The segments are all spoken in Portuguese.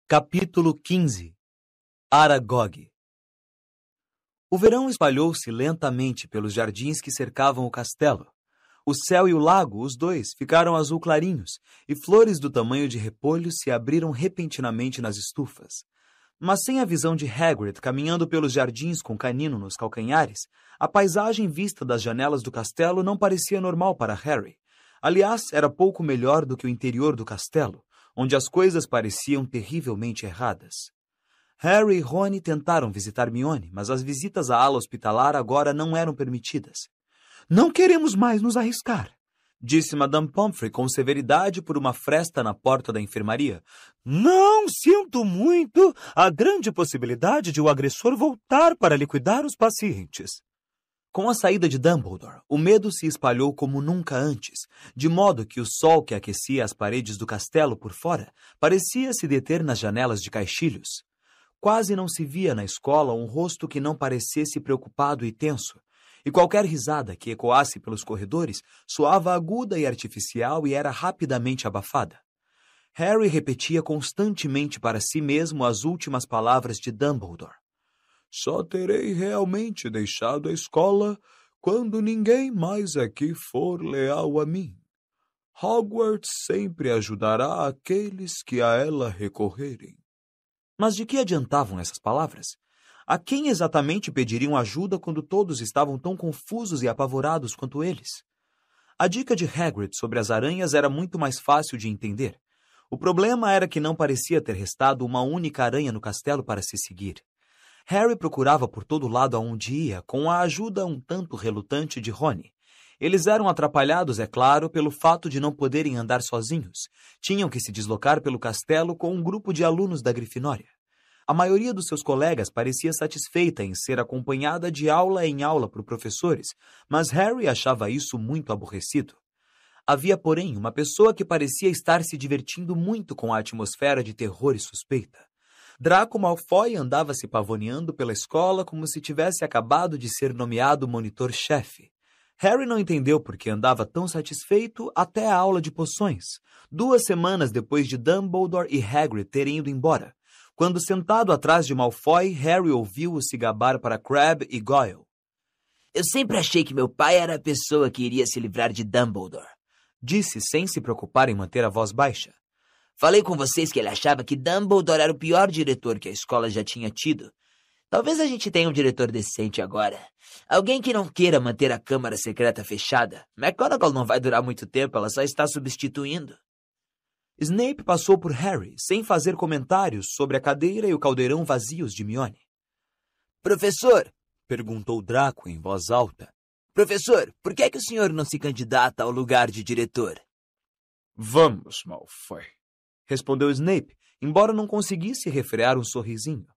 Capítulo 15. Aragog. O verão espalhou-se lentamente pelos jardins que cercavam o castelo. O céu e o lago, os dois, ficaram azul clarinhos, e flores do tamanho de repolhos se abriram repentinamente nas estufas. Mas sem a visão de Hagrid caminhando pelos jardins com Canino nos calcanhares, a paisagem vista das janelas do castelo não parecia normal para Harry. Aliás, era pouco melhor do que o interior do castelo, onde as coisas pareciam terrivelmente erradas. Harry e Rony tentaram visitar Hermione, mas as visitas à ala hospitalar agora não eram permitidas. Não queremos mais nos arriscar, disse Madame Pomfrey com severidade por uma fresta na porta da enfermaria. Não sinto muito a grande possibilidade de o agressor voltar para liquidar os pacientes. Com a saída de Dumbledore, o medo se espalhou como nunca antes, de modo que o sol que aquecia as paredes do castelo por fora parecia se deter nas janelas de caixilhos. Quase não se via na escola um rosto que não parecesse preocupado e tenso, e qualquer risada que ecoasse pelos corredores soava aguda e artificial e era rapidamente abafada. Harry repetia constantemente para si mesmo as últimas palavras de Dumbledore. Só terei realmente deixado a escola quando ninguém mais aqui for leal a mim. Hogwarts sempre ajudará aqueles que a ela recorrerem. Mas de que adiantavam essas palavras? A quem exatamente pediriam ajuda quando todos estavam tão confusos e apavorados quanto eles? A dica de Hagrid sobre as aranhas era muito mais fácil de entender. O problema era que não parecia ter restado uma única aranha no castelo para se seguir. Harry procurava por todo lado aonde ia, com a ajuda um tanto relutante de Rony. Eles eram atrapalhados, é claro, pelo fato de não poderem andar sozinhos. Tinham que se deslocar pelo castelo com um grupo de alunos da Grifinória. A maioria dos seus colegas parecia satisfeita em ser acompanhada de aula em aula por professores, mas Harry achava isso muito aborrecido. Havia, porém, uma pessoa que parecia estar se divertindo muito com a atmosfera de terror e suspeita. Draco Malfoy andava se pavoneando pela escola como se tivesse acabado de ser nomeado monitor-chefe. Harry não entendeu por que andava tão satisfeito até a aula de poções, 2 semanas depois de Dumbledore e Hagrid terem ido embora. Quando sentado atrás de Malfoy, Harry ouviu-o se gabar para Crabbe e Goyle. Eu sempre achei que meu pai era a pessoa que iria se livrar de Dumbledore, disse sem se preocupar em manter a voz baixa. Falei com vocês que ele achava que Dumbledore era o pior diretor que a escola já tinha tido. Talvez a gente tenha um diretor decente agora. Alguém que não queira manter a Câmara Secreta fechada. McGonagall não vai durar muito tempo, ela só está substituindo. Snape passou por Harry, sem fazer comentários sobre a cadeira e o caldeirão vazios de Hermione. Professor, perguntou Draco em voz alta. Professor, por que é que o senhor não se candidata ao lugar de diretor? Vamos, Malfoy, respondeu Snape, embora não conseguisse refrear um sorrisinho.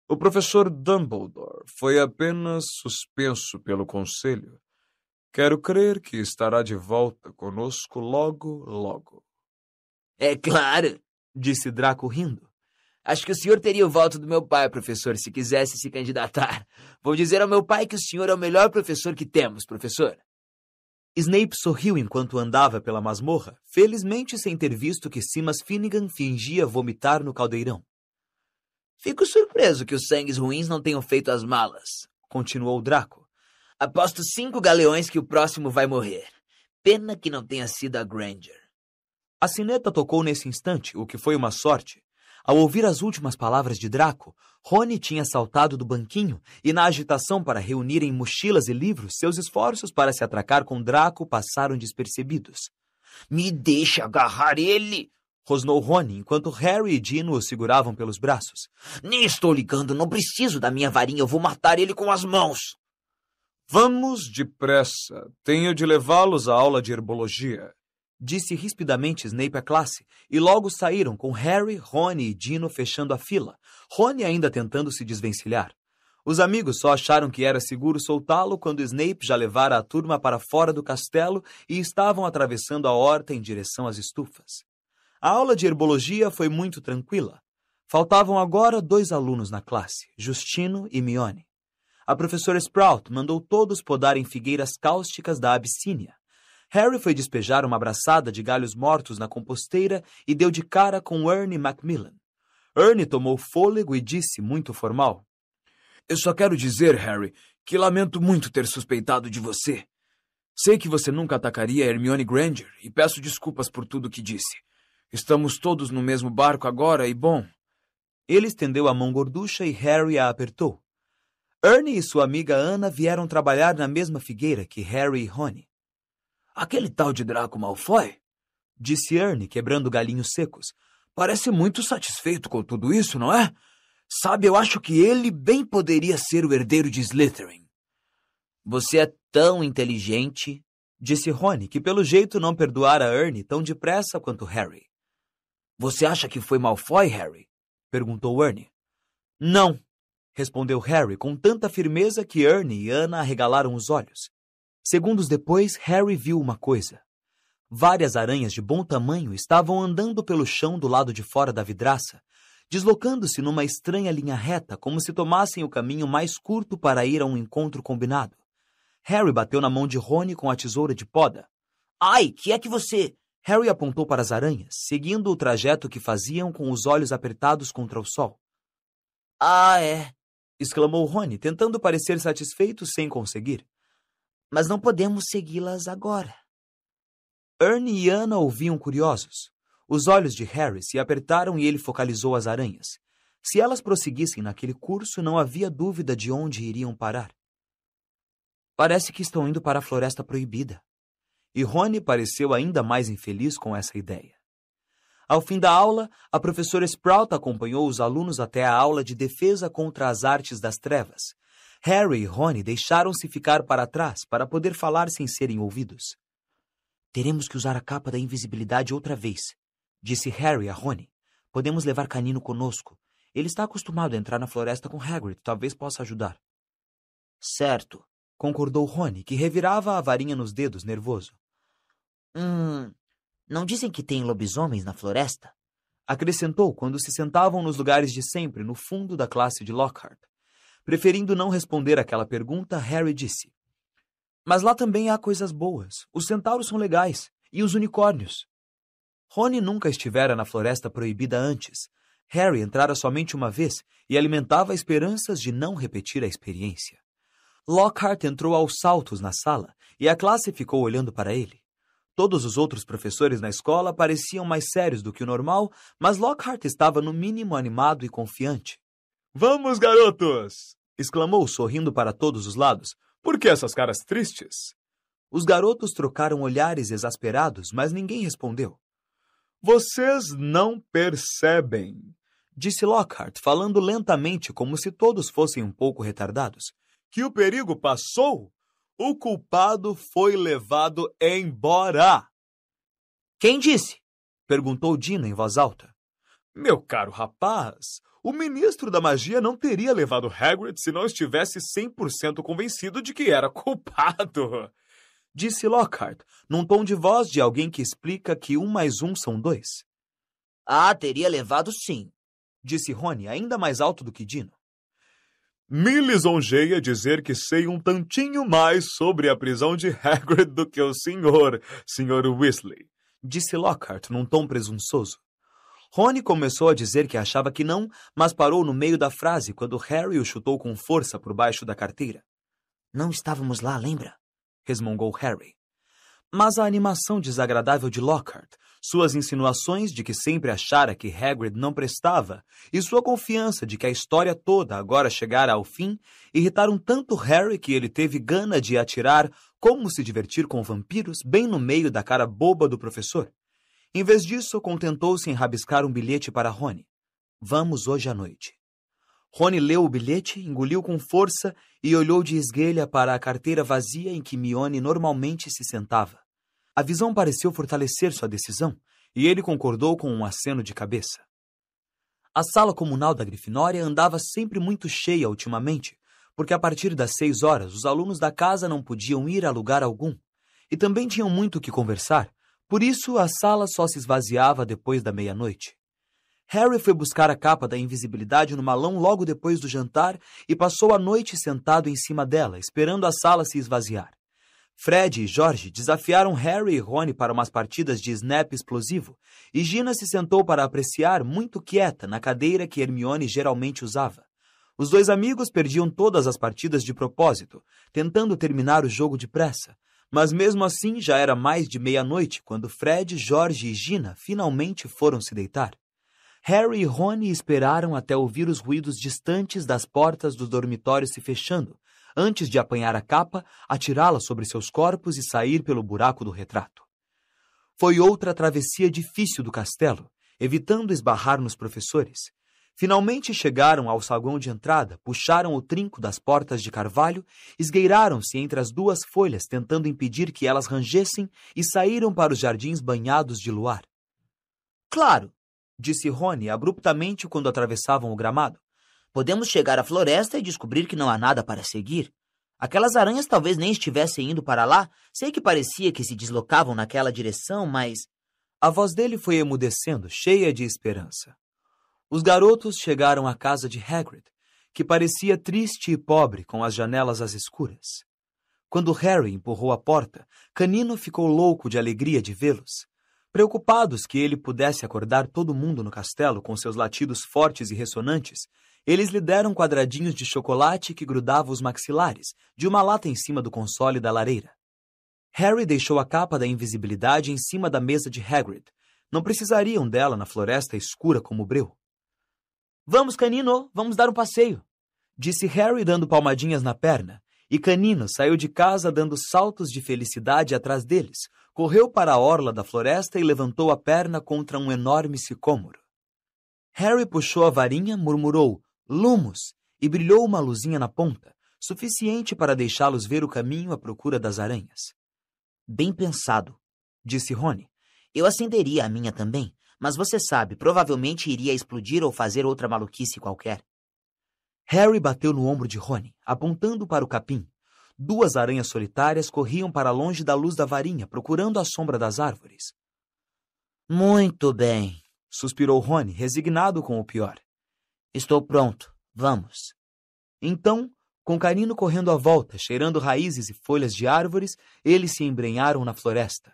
O professor Dumbledore foi apenas suspenso pelo conselho. Quero crer que estará de volta conosco logo, logo. É claro, disse Draco rindo. Acho que o senhor teria o voto do meu pai, professor, se quisesse se candidatar. Vou dizer ao meu pai que o senhor é o melhor professor que temos, professor. Snape sorriu enquanto andava pela masmorra, felizmente sem ter visto que Simas Finnegan fingia vomitar no caldeirão. Fico surpreso que os sangues ruins não tenham feito as malas, continuou Draco. Aposto 5 galeões que o próximo vai morrer. Pena que não tenha sido a Granger. A sineta tocou nesse instante, o que foi uma sorte. Ao ouvir as últimas palavras de Draco, Rony tinha saltado do banquinho e, na agitação para reunirem mochilas e livros, seus esforços para se atracar com Draco passaram despercebidos. Me deixa agarrar ele! Rosnou Rony, enquanto Harry e Dino o seguravam pelos braços. Nem estou ligando, não preciso da minha varinha, eu vou matar ele com as mãos. Vamos depressa, tenho de levá-los à aula de herbologia, disse rispidamente Snape à classe, e logo saíram com Harry, Rony e Dino fechando a fila, Rony ainda tentando se desvencilhar. Os amigos só acharam que era seguro soltá-lo quando Snape já levara a turma para fora do castelo e estavam atravessando a horta em direção às estufas. A aula de herbologia foi muito tranquila. Faltavam agora 2 alunos na classe, Justino e Hermione. A professora Sprout mandou todos podarem figueiras cáusticas da Abissínia. Harry foi despejar uma braçada de galhos mortos na composteira e deu de cara com Ernie Macmillan. Ernie tomou fôlego e disse, muito formal: Eu só quero dizer, Harry, que lamento muito ter suspeitado de você. Sei que você nunca atacaria Hermione Granger e peço desculpas por tudo que disse. Estamos todos no mesmo barco agora e, bom... Ele estendeu a mão gorducha e Harry a apertou. Ernie e sua amiga Anna vieram trabalhar na mesma figueira que Harry e Rony. Aquele tal de Draco Malfoy, disse Ernie, quebrando galinhos secos, parece muito satisfeito com tudo isso, não é? Sabe, eu acho que ele bem poderia ser o herdeiro de Slytherin. Você é tão inteligente, disse Rony, que pelo jeito não perdoara Ernie tão depressa quanto Harry. Você acha que foi Malfoy, Harry? Perguntou Ernie. Não, respondeu Harry com tanta firmeza que Ernie e Anna arregalaram os olhos. Segundos depois, Harry viu uma coisa. Várias aranhas de bom tamanho estavam andando pelo chão do lado de fora da vidraça, deslocando-se numa estranha linha reta, como se tomassem o caminho mais curto para ir a um encontro combinado. Harry bateu na mão de Rony com a tesoura de poda. Ai, que é que você... Harry apontou para as aranhas, seguindo o trajeto que faziam com os olhos apertados contra o sol. Ah, é, exclamou Rony, tentando parecer satisfeito sem conseguir. Mas não podemos segui-las agora. Ernie e Anna ouviam curiosos. Os olhos de Harry se apertaram e ele focalizou as aranhas. Se elas prosseguissem naquele curso, não havia dúvida de onde iriam parar. Parece que estão indo para a Floresta Proibida. E Rony pareceu ainda mais infeliz com essa ideia. Ao fim da aula, a professora Sprout acompanhou os alunos até a aula de defesa contra as artes das trevas. Harry e Rony deixaram-se ficar para trás para poder falar sem serem ouvidos. Teremos que usar a capa da invisibilidade outra vez, disse Harry a Rony. Podemos levar Canino conosco. Ele está acostumado a entrar na floresta com Hagrid, talvez possa ajudar. Certo, concordou Rony, que revirava a varinha nos dedos, nervoso. Não dizem que tem lobisomens na floresta? Acrescentou quando se sentavam nos lugares de sempre, no fundo da classe de Lockhart. Preferindo não responder aquela pergunta, Harry disse: Mas lá também há coisas boas. Os centauros são legais. E os unicórnios. Rony nunca estivera na Floresta Proibida antes. Harry entrara somente uma vez e alimentava esperanças de não repetir a experiência. Lockhart entrou aos saltos na sala e a classe ficou olhando para ele. Todos os outros professores na escola pareciam mais sérios do que o normal, mas Lockhart estava no mínimo animado e confiante. Vamos, garotos! Exclamou, sorrindo para todos os lados. Por que essas caras tristes? Os garotos trocaram olhares exasperados, mas ninguém respondeu. Vocês não percebem, disse Lockhart, falando lentamente como se todos fossem um pouco retardados, que o perigo passou? O culpado foi levado embora. Quem disse? Perguntou Dino em voz alta. Meu caro rapaz, o ministro da magia não teria levado Hagrid se não estivesse 100% convencido de que era culpado. Disse Lockhart, num tom de voz de alguém que explica que 1 mais 1 são 2. Ah, teria levado sim, disse Rony, ainda mais alto do que Dino. Me lisonjeia dizer que sei um tantinho mais sobre a prisão de Hagrid do que o senhor Weasley, disse Lockhart num tom presunçoso. Rony começou a dizer que achava que não, mas parou no meio da frase quando Harry o chutou com força por baixo da carteira. Não estávamos lá, lembra? Resmungou Harry. Mas a animação desagradável de Lockhart, suas insinuações de que sempre achara que Hagrid não prestava e sua confiança de que a história toda agora chegara ao fim irritaram tanto Harry que ele teve gana de atirar como se divertir com vampiros bem no meio da cara boba do professor. Em vez disso, contentou-se em rabiscar um bilhete para Rony. Vamos hoje à noite. Rony leu o bilhete, engoliu com força e olhou de esguelha para a carteira vazia em que Mione normalmente se sentava. A visão pareceu fortalecer sua decisão, e ele concordou com um aceno de cabeça. A sala comunal da Grifinória andava sempre muito cheia ultimamente, porque a partir das 6 horas os alunos da casa não podiam ir a lugar algum, e também tinham muito o que conversar, por isso a sala só se esvaziava depois da meia-noite. Harry foi buscar a capa da invisibilidade no malão logo depois do jantar e passou a noite sentado em cima dela, esperando a sala se esvaziar. Fred e George desafiaram Harry e Rony para umas partidas de snap explosivo, e Gina se sentou para apreciar, muito quieta, na cadeira que Hermione geralmente usava. Os dois amigos perdiam todas as partidas de propósito, tentando terminar o jogo depressa, mas mesmo assim já era mais de meia-noite quando Fred, George e Gina finalmente foram se deitar. Harry e Rony esperaram até ouvir os ruídos distantes das portas dos dormitórios se fechando, antes de apanhar a capa, atirá-la sobre seus corpos e sair pelo buraco do retrato. Foi outra travessia difícil do castelo, evitando esbarrar nos professores. Finalmente chegaram ao saguão de entrada, puxaram o trinco das portas de carvalho, esgueiraram-se entre as duas folhas, tentando impedir que elas rangessem, e saíram para os jardins banhados de luar. Claro, disse Rony abruptamente quando atravessavam o gramado. Podemos chegar à floresta e descobrir que não há nada para seguir. Aquelas aranhas talvez nem estivessem indo para lá. Sei que parecia que se deslocavam naquela direção, mas... A voz dele foi emudecendo, cheia de esperança. Os garotos chegaram à casa de Hagrid, que parecia triste e pobre com as janelas às escuras. Quando Harry empurrou a porta, Canino ficou louco de alegria de vê-los. Preocupados que ele pudesse acordar todo mundo no castelo com seus latidos fortes e ressonantes, eles lhe deram quadradinhos de chocolate que grudavam os maxilares, de uma lata em cima do console da lareira. Harry deixou a capa da invisibilidade em cima da mesa de Hagrid. Não precisariam dela na floresta escura como breu. Vamos, Canino, vamos dar um passeio, disse Harry dando palmadinhas na perna, e Canino saiu de casa dando saltos de felicidade atrás deles, correu para a orla da floresta e levantou a perna contra um enorme sicômoro. Harry puxou a varinha, murmurou "Lumos" e brilhou uma luzinha na ponta, suficiente para deixá-los ver o caminho à procura das aranhas. Bem pensado, disse Rony. Eu acenderia a minha também, mas você sabe, provavelmente iria explodir ou fazer outra maluquice qualquer. Harry bateu no ombro de Rony, apontando para o capim. Duas aranhas solitárias corriam para longe da luz da varinha, procurando a sombra das árvores. Muito bem, suspirou Rony, resignado com o pior. Estou pronto, vamos. Então, com Canino correndo à volta, cheirando raízes e folhas de árvores, eles se embrenharam na floresta.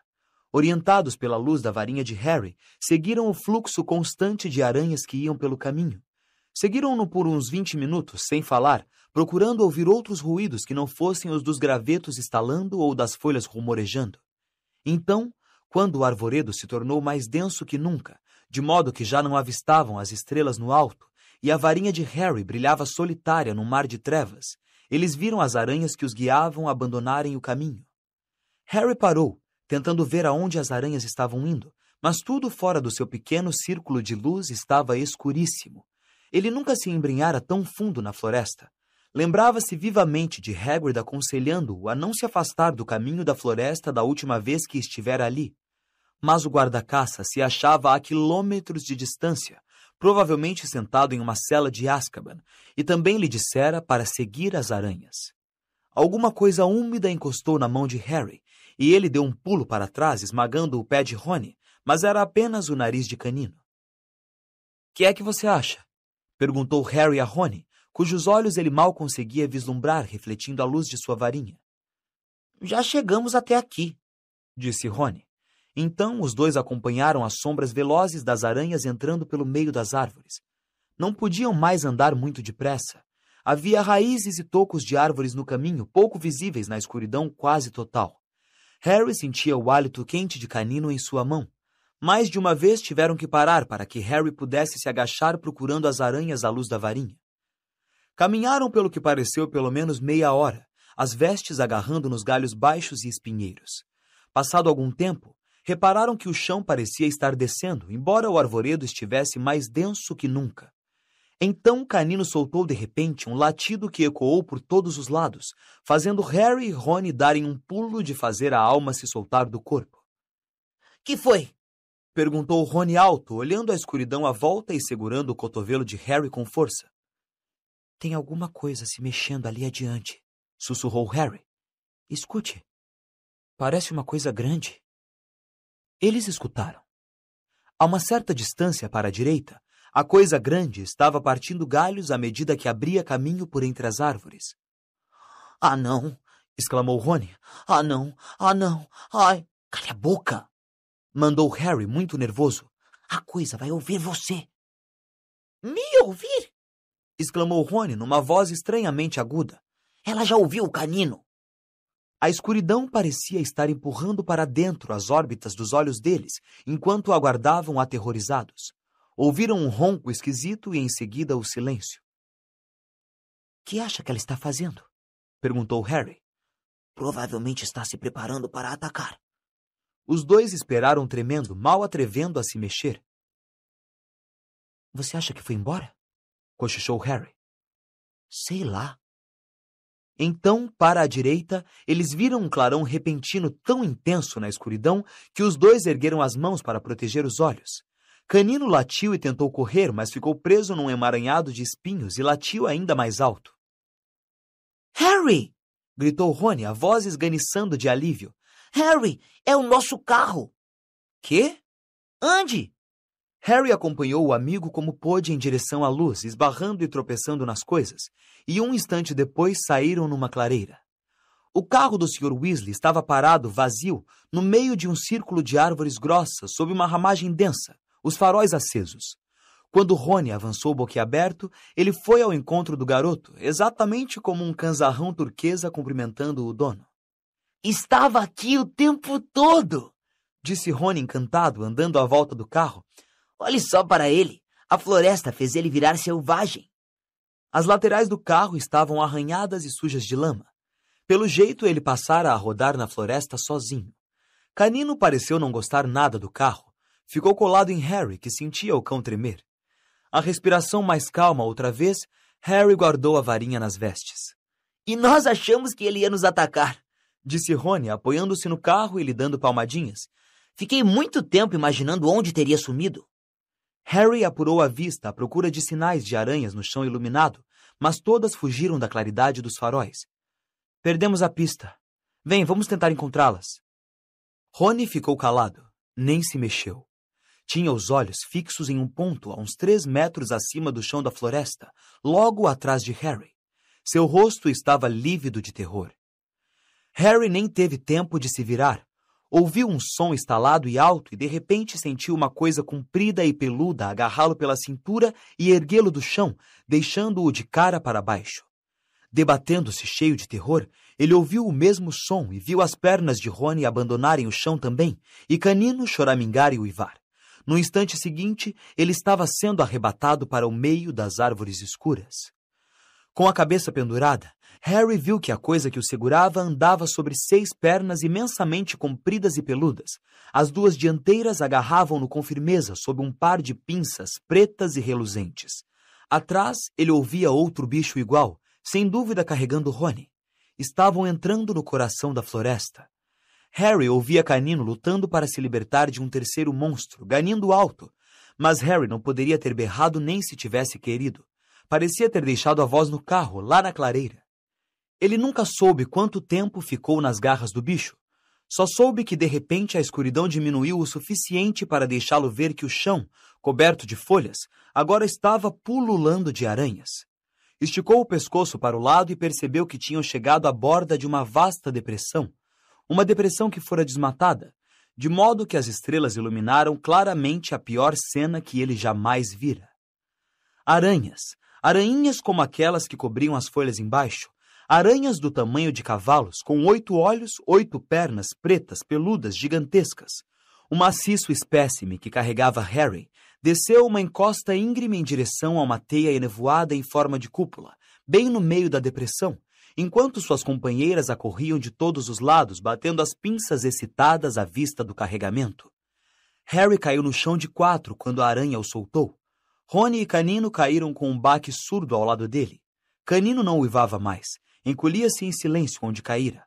Orientados pela luz da varinha de Harry, seguiram o fluxo constante de aranhas que iam pelo caminho. Seguiram-no por uns 20 minutos, sem falar, procurando ouvir outros ruídos que não fossem os dos gravetos estalando ou das folhas rumorejando. Então, quando o arvoredo se tornou mais denso que nunca, de modo que já não avistavam as estrelas no alto, e a varinha de Harry brilhava solitária num mar de trevas, eles viram as aranhas que os guiavam abandonarem o caminho. Harry parou, tentando ver aonde as aranhas estavam indo, mas tudo fora do seu pequeno círculo de luz estava escuríssimo. Ele nunca se embrenhara tão fundo na floresta. Lembrava-se vivamente de Hagrid aconselhando-o a não se afastar do caminho da floresta da última vez que estivera ali. Mas o guarda-caça se achava a quilômetros de distância, provavelmente sentado em uma cela de Azkaban, e também lhe dissera para seguir as aranhas. Alguma coisa úmida encostou na mão de Harry, e ele deu um pulo para trás, esmagando o pé de Rony, mas era apenas o nariz de Canino. "Que é que você acha?" perguntou Harry a Rony, cujos olhos ele mal conseguia vislumbrar refletindo a luz de sua varinha. "Já chegamos até aqui", disse Rony. Então os dois acompanharam as sombras velozes das aranhas entrando pelo meio das árvores. Não podiam mais andar muito depressa. Havia raízes e tocos de árvores no caminho, pouco visíveis na escuridão quase total. Harry sentia o hálito quente de Canino em sua mão. Mais de uma vez tiveram que parar para que Harry pudesse se agachar procurando as aranhas à luz da varinha. Caminharam pelo que pareceu pelo menos meia hora, as vestes agarrando nos galhos baixos e espinheiros. Passado algum tempo, repararam que o chão parecia estar descendo, embora o arvoredo estivesse mais denso que nunca. Então Canino soltou de repente um latido que ecoou por todos os lados, fazendo Harry e Rony darem um pulo de fazer a alma se soltar do corpo. "Que foi?" perguntou Rony alto, olhando a escuridão à volta e segurando o cotovelo de Harry com força. "Tem alguma coisa se mexendo ali adiante", sussurrou Harry. "Escute. Parece uma coisa grande." Eles escutaram. A uma certa distância para a direita, a coisa grande estava partindo galhos à medida que abria caminho por entre as árvores. "Ah, não! exclamou Rony. Ah, não! Ah, não! Ai! Cale a boca! Mandou Harry, muito nervoso. A coisa vai ouvir você. Me ouvir? Exclamou Rony numa voz estranhamente aguda. Ela já ouviu o canino. A escuridão parecia estar empurrando para dentro as órbitas dos olhos deles, enquanto aguardavam aterrorizados. Ouviram um ronco esquisito e em seguida o silêncio. Que acha que ela está fazendo? Perguntou Harry. Provavelmente está se preparando para atacar. Os dois esperaram tremendo, mal atrevendo a se mexer. Você acha que foi embora? Cochichou Harry. Sei lá. Então, para a direita, eles viram um clarão repentino tão intenso na escuridão que os dois ergueram as mãos para proteger os olhos. Canino latiu e tentou correr, mas ficou preso num emaranhado de espinhos e latiu ainda mais alto. Harry! Gritou Rony, a voz esganiçando de alívio. Harry, é o nosso carro! Quê? Ande! Harry acompanhou o amigo como pôde em direção à luz, esbarrando e tropeçando nas coisas, e um instante depois saíram numa clareira. O carro do Sr. Weasley estava parado, vazio, no meio de um círculo de árvores grossas, sob uma ramagem densa, os faróis acesos. Quando Rony avançou boquiaberto, ele foi ao encontro do garoto, exatamente como um canzarrão turquesa cumprimentando o dono. Estava aqui o tempo todo! Disse Rony encantado, andando à volta do carro. Olhe só para ele. A floresta fez ele virar selvagem. As laterais do carro estavam arranhadas e sujas de lama. Pelo jeito, ele passara a rodar na floresta sozinho. Canino pareceu não gostar nada do carro. Ficou colado em Harry, que sentia o cão tremer. A respiração mais calma outra vez, Harry guardou a varinha nas vestes. E nós achamos que ele ia nos atacar, disse Rony, apoiando-se no carro e lhe dando palmadinhas. Fiquei muito tempo imaginando onde teria sumido. Harry apurou a vista à procura de sinais de aranhas no chão iluminado, mas todas fugiram da claridade dos faróis. Perdemos a pista. Vem, vamos tentar encontrá-las. Rony ficou calado, nem se mexeu. Tinha os olhos fixos em um ponto a uns 3 metros acima do chão da floresta, logo atrás de Harry. Seu rosto estava lívido de terror. Harry nem teve tempo de se virar. Ouviu um som estalado e alto e de repente sentiu uma coisa comprida e peluda agarrá-lo pela cintura e erguê-lo do chão, deixando-o de cara para baixo. Debatendo-se cheio de terror, ele ouviu o mesmo som e viu as pernas de Rony abandonarem o chão também, e Canino choramingar e uivar. No instante seguinte, ele estava sendo arrebatado para o meio das árvores escuras. Com a cabeça pendurada, Harry viu que a coisa que o segurava andava sobre 6 pernas imensamente compridas e peludas. As 2 dianteiras agarravam-no com firmeza sob um par de pinças pretas e reluzentes. Atrás, ele ouvia outro bicho igual, sem dúvida carregando Rony. Estavam entrando no coração da floresta. Harry ouvia Canino lutando para se libertar de um terceiro monstro, ganindo alto. Mas Harry não poderia ter berrado nem se tivesse querido. Parecia ter deixado a voz no carro, lá na clareira. Ele nunca soube quanto tempo ficou nas garras do bicho. Só soube que de repente a escuridão diminuiu o suficiente para deixá-lo ver que o chão, coberto de folhas, agora estava pululando de aranhas. Esticou o pescoço para o lado e percebeu que tinham chegado à borda de uma vasta depressão. Uma depressão que fora desmatada, de modo que as estrelas iluminaram claramente a pior cena que ele jamais vira. Aranhas, aranhinhas como aquelas que cobriam as folhas embaixo, aranhas do tamanho de cavalos, com 8 olhos, 8 pernas pretas, peludas, gigantescas. O maciço espécime que carregava Harry desceu uma encosta íngreme em direção a uma teia enevoada em forma de cúpula, bem no meio da depressão, enquanto suas companheiras a corriam de todos os lados, batendo as pinças excitadas à vista do carregamento. Harry caiu no chão de 4 quando a aranha o soltou. Rony e Canino caíram com um baque surdo ao lado dele. Canino não uivava mais. Encolhia-se em silêncio onde caíra.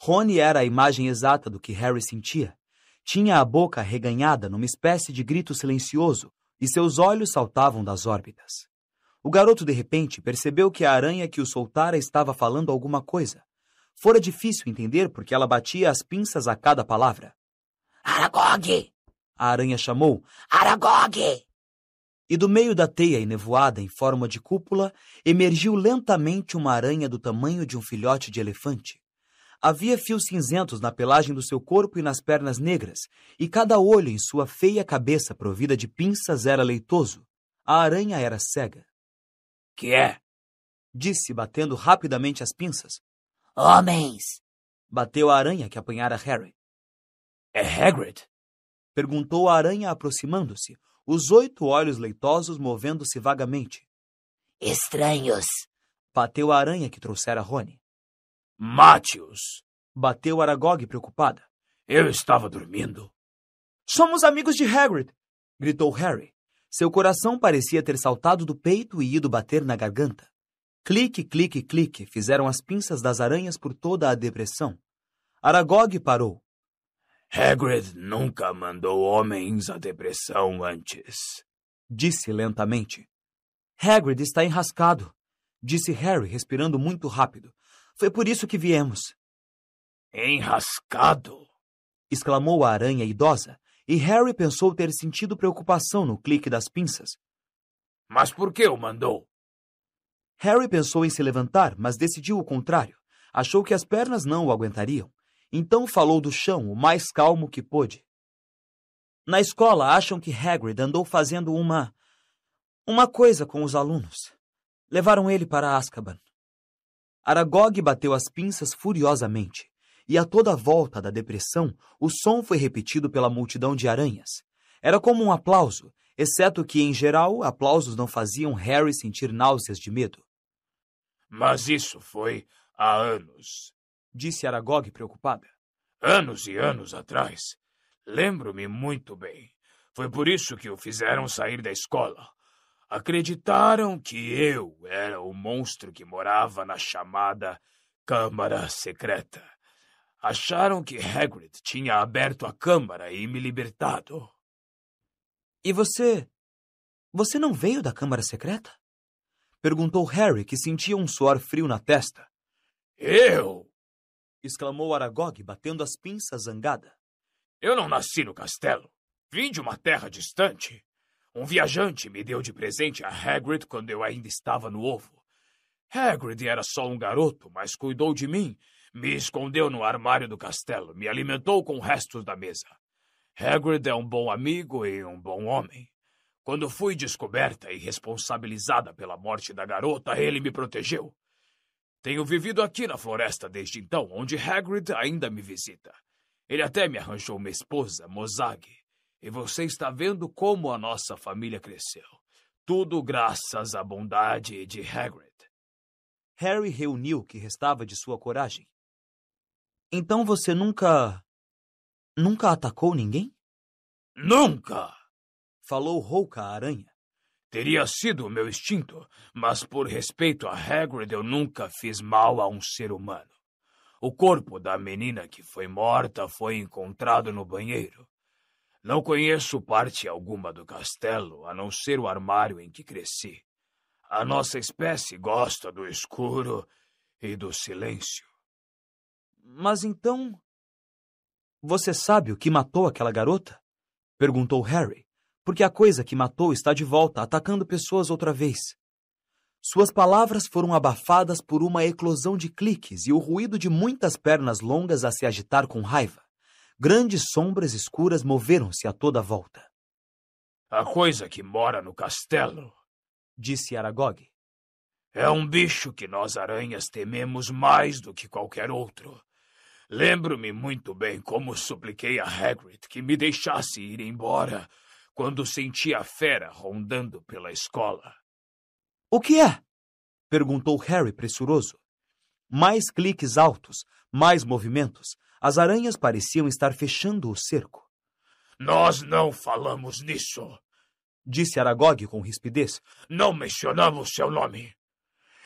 Rony era a imagem exata do que Harry sentia. Tinha a boca arreganhada numa espécie de grito silencioso e seus olhos saltavam das órbitas. O garoto, de repente, percebeu que a aranha que o soltara estava falando alguma coisa. Fora difícil entender porque ela batia as pinças a cada palavra. Aragog! A aranha chamou. Aragog! E do meio da teia enevoada em forma de cúpula, emergiu lentamente uma aranha do tamanho de um filhote de elefante. Havia fios cinzentos na pelagem do seu corpo e nas pernas negras, e cada olho em sua feia cabeça provida de pinças era leitoso. A aranha era cega. Que é? Disse, batendo rapidamente as pinças. Homens! Bateu a aranha que apanhara Harry. É Hagrid? Perguntou a aranha aproximando-se, os 8 olhos leitosos movendo-se vagamente. Estranhos! Bateu a aranha que trouxera Rony. Mate-os! Bateu Aragog preocupada. Eu estava dormindo. Somos amigos de Hagrid! Gritou Harry. Seu coração parecia ter saltado do peito e ido bater na garganta. Clique, clique, clique fizeram as pinças das aranhas por toda a depressão. Aragog parou. Hagrid nunca mandou homens à depressão antes. Disse lentamente. Hagrid está enrascado, disse Harry, respirando muito rápido. Foi por isso que viemos. Enrascado? Exclamou a aranha idosa, e Harry pensou ter sentido preocupação no clique das pinças. Mas por que o mandou? Harry pensou em se levantar, mas decidiu o contrário. Achou que as pernas não o aguentariam. Então falou do chão, o mais calmo que pôde. Na escola, acham que Hagrid andou fazendo uma coisa com os alunos. Levaram ele para Azkaban. Aragog bateu as pinças furiosamente, e a toda volta da depressão, o som foi repetido pela multidão de aranhas. Era como um aplauso, exceto que, em geral, aplausos não faziam Harry sentir náuseas de medo. Mas isso foi há anos. Disse Aragog preocupada. Anos e anos atrás. Lembro-me muito bem. Foi por isso que o fizeram sair da escola. Acreditaram que eu era o monstro que morava na chamada Câmara Secreta. Acharam que Hagrid tinha aberto a câmara e me libertado. E você não veio da Câmara Secreta? Perguntou Harry, que sentia um suor frio na testa. Eu? Exclamou Aragog, batendo as pinças zangada. Eu não nasci no castelo. Vim de uma terra distante. Um viajante me deu de presente a Hagrid quando eu ainda estava no ovo. Hagrid era só um garoto, mas cuidou de mim, me escondeu no armário do castelo, me alimentou com restos da mesa. Hagrid é um bom amigo e um bom homem. Quando fui descoberta e responsabilizada pela morte da garota, ele me protegeu. Tenho vivido aqui na floresta desde então, onde Hagrid ainda me visita. Ele até me arranjou uma esposa, Mozag. E você está vendo como a nossa família cresceu. Tudo graças à bondade de Hagrid. Harry reuniu o que restava de sua coragem. Então você nunca atacou ninguém? Nunca! Falou rouca a aranha. Teria sido o meu instinto, mas por respeito a Hagrid eu nunca fiz mal a um ser humano. O corpo da menina que foi morta foi encontrado no banheiro. Não conheço parte alguma do castelo, a não ser o armário em que cresci. A nossa espécie gosta do escuro e do silêncio. Mas então... Você sabe o que matou aquela garota? Perguntou Harry, porque a coisa que matou está de volta, atacando pessoas outra vez. Suas palavras foram abafadas por uma eclosão de cliques e o ruído de muitas pernas longas a se agitar com raiva. Grandes sombras escuras moveram-se a toda volta. A coisa que mora no castelo, disse Aragog, é um bicho que nós aranhas tememos mais do que qualquer outro. Lembro-me muito bem como supliquei a Hagrid que me deixasse ir embora quando senti a fera rondando pela escola. O que é? Perguntou Harry pressuroso. Mais cliques altos, mais movimentos. As aranhas pareciam estar fechando o cerco. Nós não falamos nisso, disse Aragog com rispidez. Não mencionamos seu nome.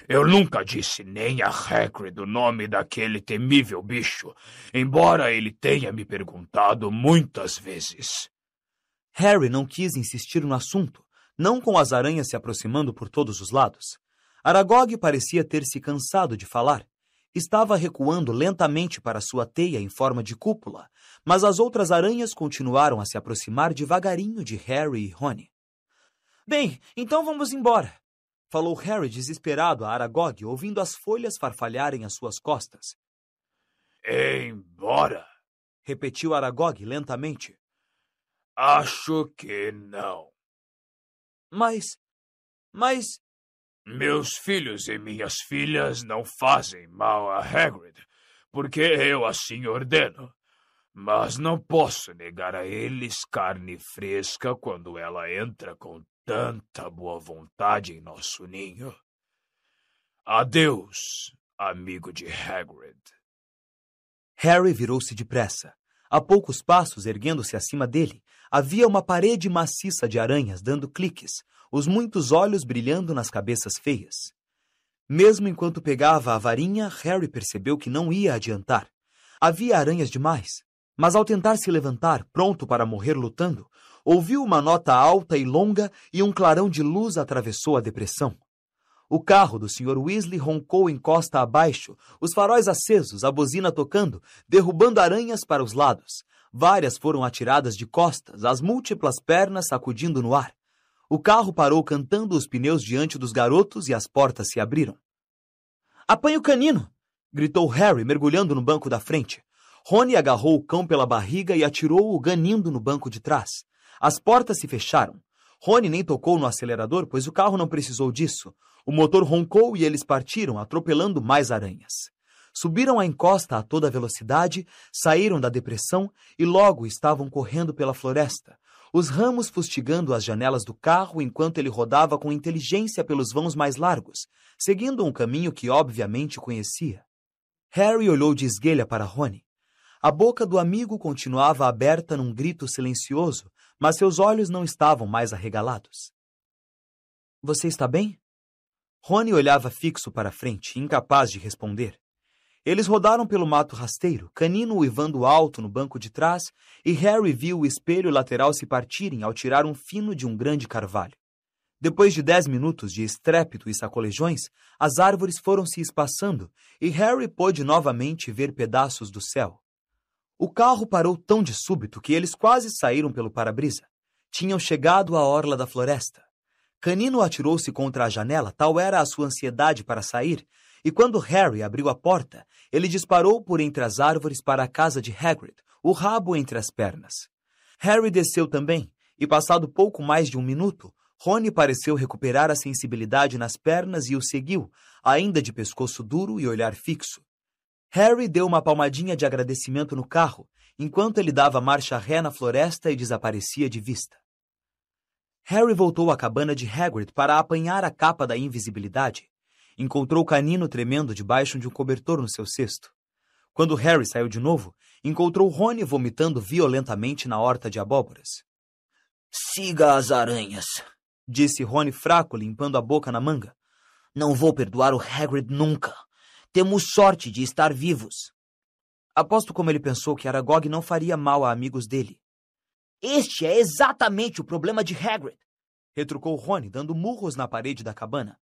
Eu nunca disse nem a Hagrid o nome daquele temível bicho, embora ele tenha me perguntado muitas vezes. Harry não quis insistir no assunto, não com as aranhas se aproximando por todos os lados. Aragog parecia ter se cansado de falar. Estava recuando lentamente para sua teia em forma de cúpula, mas as outras aranhas continuaram a se aproximar devagarinho de Harry e Rony. Bem, então vamos embora, falou Harry desesperado a Aragog, ouvindo as folhas farfalharem às suas costas. Embora? Repetiu Aragog lentamente. Acho que não. Mas... Meus filhos e minhas filhas não fazem mal a Hagrid, porque eu assim ordeno. Mas não posso negar a eles carne fresca quando ela entra com tanta boa vontade em nosso ninho. Adeus, amigo de Hagrid. Harry virou-se depressa. A poucos passos, erguendo-se acima dele, havia uma parede maciça de aranhas dando cliques, os muitos olhos brilhando nas cabeças feias. Mesmo enquanto pegava a varinha, Harry percebeu que não ia adiantar. Havia aranhas demais, mas ao tentar se levantar, pronto para morrer lutando, ouviu uma nota alta e longa e um clarão de luz atravessou a depressão. O carro do Sr. Weasley roncou em costa abaixo, os faróis acesos, a buzina tocando, derrubando aranhas para os lados. Várias foram atiradas de costas, as múltiplas pernas sacudindo no ar. O carro parou cantando os pneus diante dos garotos e as portas se abriram. "Apanhe o canino!" gritou Harry, mergulhando no banco da frente. Rony agarrou o cão pela barriga e atirou-o ganindo no banco de trás. As portas se fecharam. Rony nem tocou no acelerador, pois o carro não precisou disso. O motor roncou e eles partiram, atropelando mais aranhas. Subiram a encosta a toda velocidade, saíram da depressão e logo estavam correndo pela floresta, os ramos fustigando as janelas do carro enquanto ele rodava com inteligência pelos vãos mais largos, seguindo um caminho que obviamente conhecia. Harry olhou de esguelha para Rony. A boca do amigo continuava aberta num grito silencioso, mas seus olhos não estavam mais arregalados. "Você está bem?" Rony olhava fixo para a frente, incapaz de responder. Eles rodaram pelo mato rasteiro, Canino uivando alto no banco de trás, e Harry viu o espelho lateral se partirem ao tirar um fino de um grande carvalho. Depois de 10 minutos de estrépito e sacolejões, as árvores foram se espaçando e Harry pôde novamente ver pedaços do céu. O carro parou tão de súbito que eles quase saíram pelo para-brisa. Tinham chegado à orla da floresta. Canino atirou-se contra a janela, tal era a sua ansiedade para sair, e quando Harry abriu a porta, ele disparou por entre as árvores para a casa de Hagrid, o rabo entre as pernas. Harry desceu também, e passado pouco mais de 1 minuto, Rony pareceu recuperar a sensibilidade nas pernas e o seguiu, ainda de pescoço duro e olhar fixo. Harry deu uma palmadinha de agradecimento no carro, enquanto ele dava marcha ré na floresta e desaparecia de vista. Harry voltou à cabana de Hagrid para apanhar a capa da invisibilidade. Encontrou Canino tremendo debaixo de um cobertor no seu cesto. Quando Harry saiu de novo, encontrou Rony vomitando violentamente na horta de abóboras. "Siga as aranhas", disse Rony fraco, limpando a boca na manga. "Não vou perdoar o Hagrid nunca. Temos sorte de estar vivos." Aposto como ele pensou que Aragog não faria mal a amigos dele. "Este é exatamente o problema de Hagrid", retrucou Rony, dando murros na parede da cabana.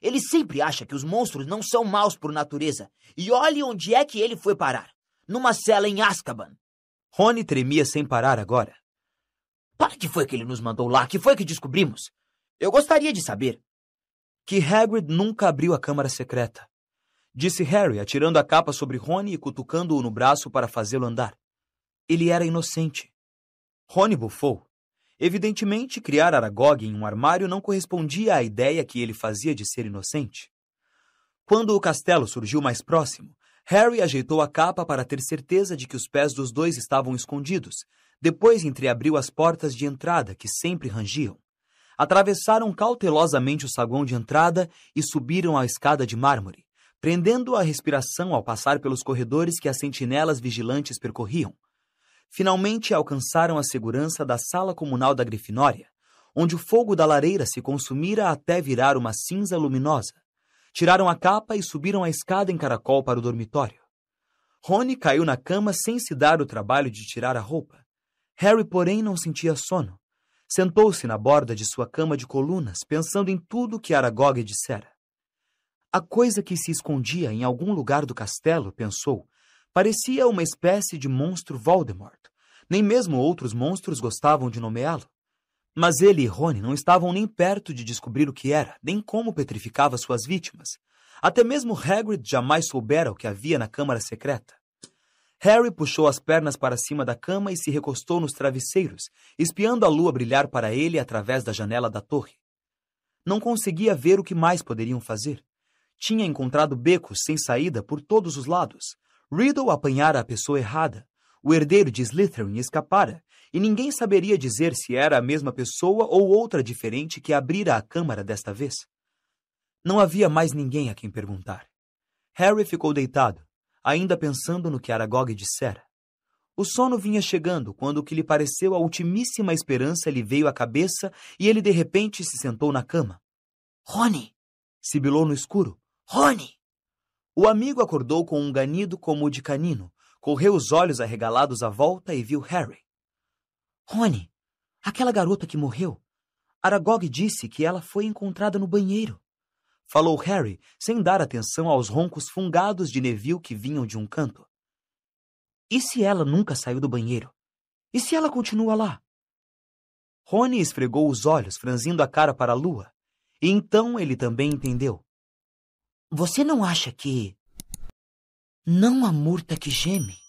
"Ele sempre acha que os monstros não são maus por natureza. E olhe onde é que ele foi parar. Numa cela em Azkaban." Rony tremia sem parar agora. "Para que foi que ele nos mandou lá? Que foi que descobrimos? Eu gostaria de saber." Que Hagrid nunca abriu a câmara secreta, disse Harry, atirando a capa sobre Rony e cutucando-o no braço para fazê-lo andar. Ele era inocente. Rony bufou. Evidentemente, criar Aragog em um armário não correspondia à ideia que ele fazia de ser inocente. Quando o castelo surgiu mais próximo, Harry ajeitou a capa para ter certeza de que os pés dos dois estavam escondidos. Depois entreabriu as portas de entrada, que sempre rangiam. Atravessaram cautelosamente o saguão de entrada e subiram a escada de mármore, prendendo a respiração ao passar pelos corredores que as sentinelas vigilantes percorriam. Finalmente alcançaram a segurança da sala comunal da Grifinória, onde o fogo da lareira se consumira até virar uma cinza luminosa. Tiraram a capa e subiram a escada em caracol para o dormitório. Rony caiu na cama sem se dar o trabalho de tirar a roupa. Harry, porém, não sentia sono. Sentou-se na borda de sua cama de colunas, pensando em tudo que Aragog dissera. A coisa que se escondia em algum lugar do castelo, pensou, parecia uma espécie de monstro Voldemort. Nem mesmo outros monstros gostavam de nomeá-lo. Mas ele e Rony não estavam nem perto de descobrir o que era, nem como petrificava suas vítimas. Até mesmo Hagrid jamais soubera o que havia na câmara secreta. Harry puxou as pernas para cima da cama e se recostou nos travesseiros, espiando a lua brilhar para ele através da janela da torre. Não conseguia ver o que mais poderiam fazer. Tinha encontrado becos sem saída por todos os lados. Riddle apanhara a pessoa errada. O herdeiro de Slytherin escapara, e ninguém saberia dizer se era a mesma pessoa ou outra diferente que abrira a câmara desta vez. Não havia mais ninguém a quem perguntar. Harry ficou deitado, ainda pensando no que Aragog dissera. O sono vinha chegando quando o que lhe pareceu a ultimíssima esperança lhe veio à cabeça e ele de repente se sentou na cama. Rony! Sibilou no escuro. Rony! O amigo acordou com um ganido como o de canino, correu os olhos arregalados à volta e viu Harry. Rony, aquela garota que morreu. Aragog disse que ela foi encontrada no banheiro. Falou Harry, sem dar atenção aos roncos fungados de Neville que vinham de um canto. E se ela nunca saiu do banheiro? E se ela continua lá? Rony esfregou os olhos, franzindo a cara para a lua. E então ele também entendeu. Você não acha que... não a murta que geme?